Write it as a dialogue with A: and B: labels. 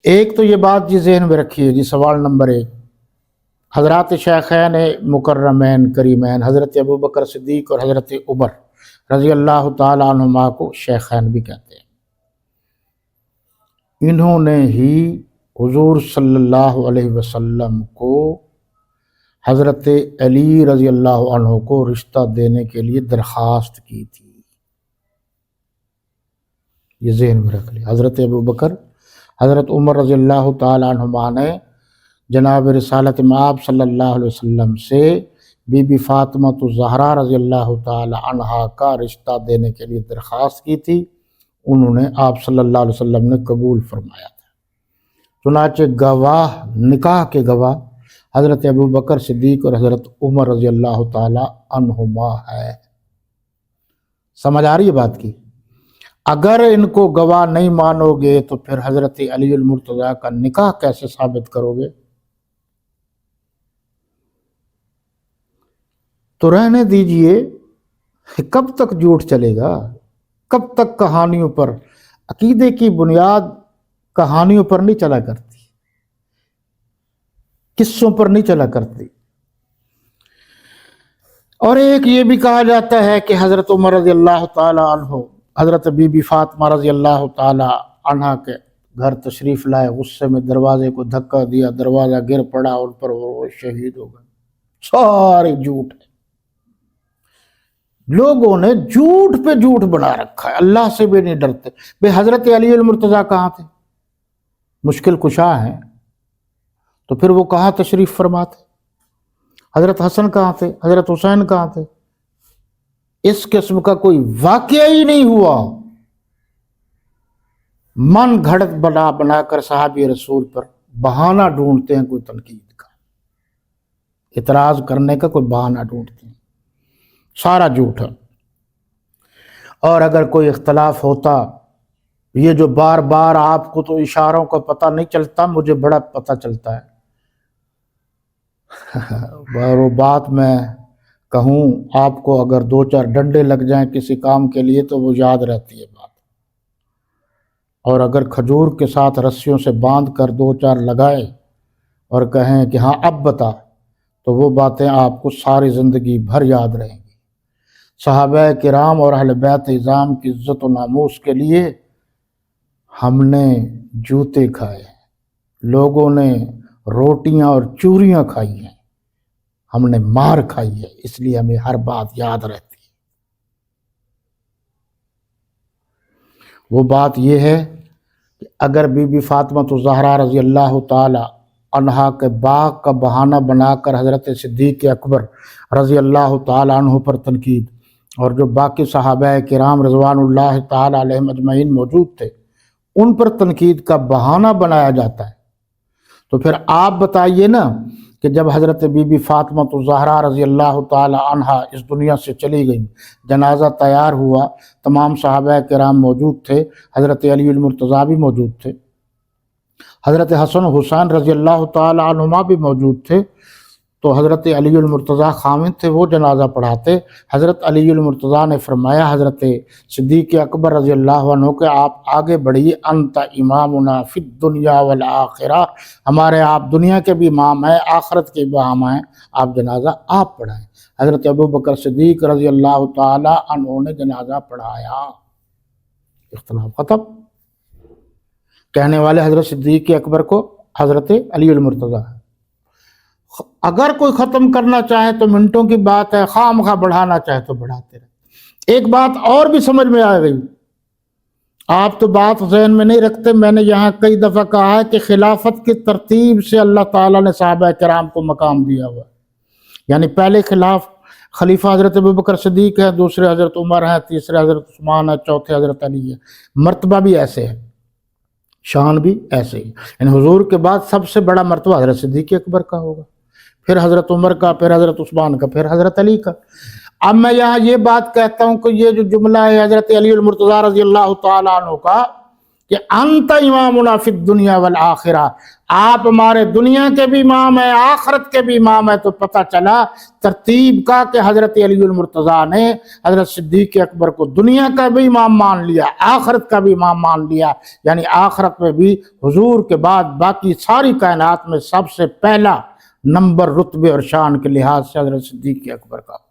A: ایک تو یہ بات جی ذہن میں رکھیے جی، سوال نمبر 1، حضرات شیخین مکرمین کریمین حضرت ابوبکر صدیق اور حضرت عمر رضی اللہ تعالیٰ عنہما کو شیخین بھی کہتے ہیں۔ انہوں نے ہی حضور صلی اللہ علیہ وسلم کو حضرت علی رضی اللہ عنہ کو رشتہ دینے کے لیے درخواست کی تھی۔ یہ ذہن میں رکھ لیں، حضرت ابوبکر حضرت عمر رضی اللہ تعالیٰ عنہما نے جناب رسالت مآب صلی اللہ علیہ وسلم سے بی بی فاطمہ الزہرا رضی اللہ تعالیٰ عنہا کا رشتہ دینے کے لیے درخواست کی تھی۔ انہوں نے آپ صلی اللہ علیہ وسلم نے قبول فرمایا تھا۔ چنانچہ گواہ، نکاح کے گواہ حضرت ابوبکر صدیق اور حضرت عمر رضی اللہ تعالیٰ عنہما ہے۔ سمجھ آ رہی ہے بات کی؟ اگر ان کو گواہ نہیں مانو گے تو پھر حضرت علی المرتضیٰ کا نکاح کیسے ثابت کرو گے؟ تو رہنے دیجئے، کب تک جھوٹ چلے گا؟ کب تک کہانیوں پر؟ عقیدے کی بنیاد کہانیوں پر نہیں چلا کرتی، قصوں پر نہیں چلا کرتی۔ اور ایک یہ بھی کہا جاتا ہے کہ حضرت عمر رضی اللہ تعالی عنہ حضرت بی بی فاطمہ رضی اللہ تعالی عنہ کے گھر تشریف لائے، غصے میں دروازے کو دھکا دیا، دروازہ گر پڑا، ان پر وہ شہید ہو گئے۔ سارے جھوٹ ہے، لوگوں نے جھوٹ پہ جھوٹ بنا رکھا ہے، اللہ سے بھی نہیں ڈرتے۔ بے حضرت علی المرتضیٰ کہاں تھے؟ مشکل کشا ہیں، تو پھر وہ کہاں تشریف فرما تھے؟ حضرت حسن کہاں تھے؟ حضرت حسین کہاں تھے؟ اس قسم کا کوئی واقعہ ہی نہیں ہوا۔ من گھڑت بنا بنا کر صحابی رسول پر بہانہ ڈھونڈتے ہیں، کوئی تنقید کا، اعتراض کرنے کا کوئی بہانہ ڈھونڈتے ہیں، سارا جھوٹ ہے۔ اور اگر کوئی اختلاف ہوتا، یہ جو بار بار آپ کو تو اشاروں کا پتہ نہیں چلتا، مجھے بڑا پتہ چلتا ہے، وہ بات میں کہوں آپ کو، اگر 2-4 ڈنڈے لگ جائیں کسی کام کے لیے تو وہ یاد رہتی ہے بات، اور اگر کھجور کے ساتھ رسیوں سے باندھ کر 2-4 لگائے اور کہیں کہ ہاں اب بتا، تو وہ باتیں آپ کو ساری زندگی بھر یاد رہیں گی۔ صحابہ کرام اور اہل بیت اعظام کی عزت و ناموس کے لیے ہم نے جوتے کھائے، لوگوں نے روٹیاں اور چوریاں کھائی ہیں، ہم نے مار کھائی ہے، اس لیے ہمیں ہر بات یاد رہتی ہے۔ وہ بات یہ ہے کہ اگر بی بی فاطمہ الزہرا رضی اللہ تعالی عنہا کے باغ کا بہانہ بنا کر حضرت صدیق اکبر رضی اللہ تعالی عنہ پر تنقید، اور جو باقی صحابہ کرام رضوان اللہ تعالی علیہم اجمعین موجود تھے ان پر تنقید کا بہانہ بنایا جاتا ہے، تو پھر آپ بتائیے نا کہ جب حضرت بی بی فاطمہ الزہرا رضی اللہ تعالی عنہا اس دنیا سے چلی گئیں، جنازہ تیار ہوا، تمام صحابہ کرام موجود تھے، حضرت علی المرتضیٰ بھی موجود تھے، حضرت حسن حسین رضی اللہ تعالی عنہما بھی موجود تھے، تو حضرت علی المرتضیٰ خامد تھے، وہ جنازہ پڑھاتے۔ حضرت علی المرتضیٰ نے فرمایا حضرت صدیق اکبر رضی اللہ عنہ کہ آپ آگے بڑھیے، انت امامنا فی الدنیا والآخرہ، ہمارے آپ دنیا کے بھی امام ہیں، آخرت کے بھی امام ہیں، آپ جنازہ آپ پڑھائیں۔ حضرت ابوبکر صدیق رضی اللہ تعالی عنہ نے جنازہ پڑھایا، اختلاف ختم۔ کہنے والے حضرت صدیق اکبر کو حضرت علی المرتضیٰ ہے۔ اگر کوئی ختم کرنا چاہے تو منٹوں کی بات ہے، خواہ مخواہ بڑھانا چاہے تو بڑھاتے رہے۔ ایک بات اور بھی سمجھ میں آ گئی، آپ تو بات ذہن میں نہیں رکھتے، میں نے یہاں کئی دفعہ کہا ہے کہ خلافت کی ترتیب سے اللہ تعالیٰ نے صحابہ کرام کو مقام دیا ہوا ہے، یعنی پہلے خلیفہ حضرت ابوبکر صدیق ہے، دوسرے حضرت عمر ہیں، تیسرے حضرت عثمان ہے، چوتھے حضرت علی ہے۔ مرتبہ بھی ایسے ہے، شان بھی ایسے ہی، یعنی حضور کے بعد سب سے بڑا مرتبہ حضرت صدیق اکبر کا ہوگا، پھر حضرت عمر کا، پھر حضرت عثمان کا، پھر حضرت علی کا۔ اب میں یہاں یہ بات کہتا ہوں کہ یہ جو جملہ ہے حضرت علی المرتضیٰ رضی اللہ تعالیٰ عنہ کا، کہ انت امامنا فی الدنیا والآخرہ، آپ ہمارے دنیا کے بھی امام ہیں، آخرت کے بھی امام ہیں۔ تو پتہ چلا ترتیب کا کہ حضرت علی المرتضیٰ نے حضرت صدیق اکبر کو دنیا کا بھی امام مان لیا، آخرت کا بھی امام مان لیا، یعنی آخرت میں بھی حضور کے بعد باقی ساری کائنات میں سب سے پہلا نمبر رتبے اور شان کے لحاظ سے حضرت صدیق اکبر کا۔